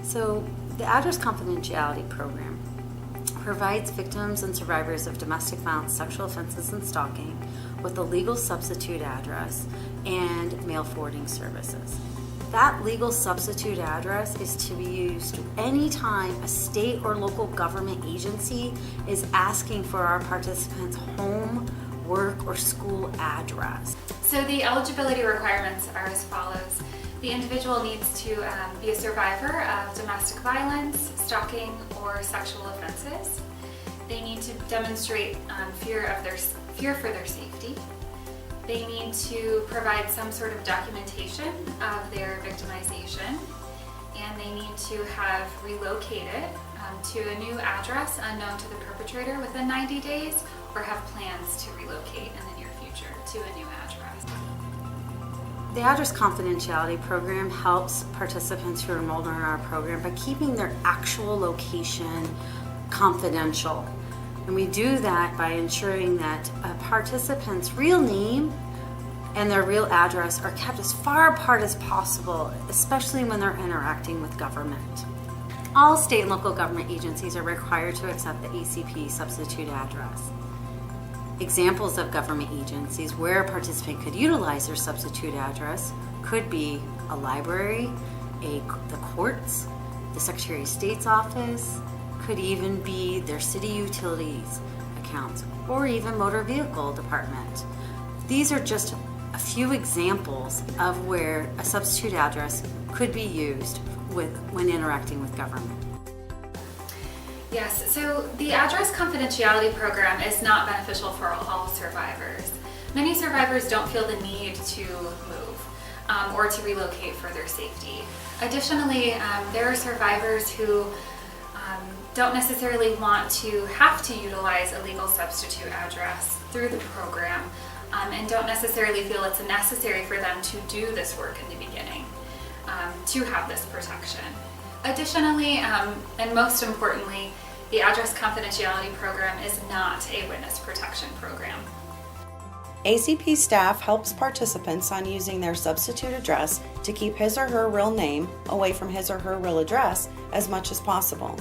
So the Address Confidentiality Program provides victims and survivors of domestic violence, sexual offenses, and stalking with a legal substitute address and mail forwarding services. That legal substitute address is to be used anytime a state or local government agency is asking for our participants' home, work, or school address. So the eligibility requirements are as follows. The individual needs to be a survivor of domestic violence, stalking, or sexual offenses. They need to demonstrate fear for their safety. They need to provide some sort of documentation of their victimization, and they need to have relocated to a new address unknown to the perpetrator within 90 days, or have plans to relocate in the near future to a new address. The Address Confidentiality Program helps participants who are enrolled in our program by keeping their actual location confidential. And we do that by ensuring that a participant's real name and their real address are kept as far apart as possible, especially when they're interacting with government. All state and local government agencies are required to accept the ACP substitute address. Examples of government agencies where a participant could utilize their substitute address could be a library, the courts, the Secretary of State's office, could even be their city utilities accounts, or even motor vehicle department. These are just a few examples of where a substitute address could be used when interacting with government. Yes, so the Address Confidentiality Program is not beneficial for all survivors. Many survivors don't feel the need to move or to relocate for their safety. Additionally, there are survivors who don't necessarily want to have to utilize a legal substitute address through the program and don't necessarily feel it's necessary for them to do this work in the beginning to have this protection. Additionally, and most importantly, the Address Confidentiality Program is not a witness protection program. ACP staff helps participants on using their substitute address to keep his or her real name away from his or her real address as much as possible.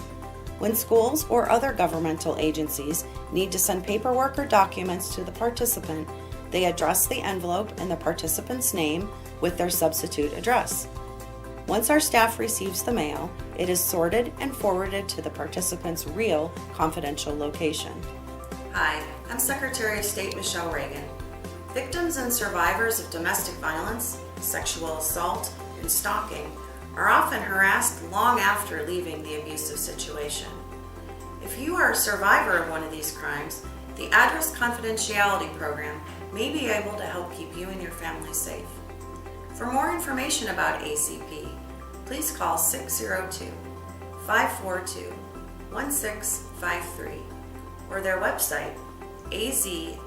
When schools or other governmental agencies need to send paperwork or documents to the participant, they address the envelope in the participant's name with their substitute address. Once our staff receives the mail, it is sorted and forwarded to the participant's real confidential location. Hi, I'm Secretary of State Michele Reagan. Victims and survivors of domestic violence, sexual assault, and stalking are often harassed long after leaving the abusive situation. If you are a survivor of one of these crimes, the Address Confidentiality Program may be able to help keep you and your family safe. For more information about ACP, please call 602-542-1653 or their website azsos.gov.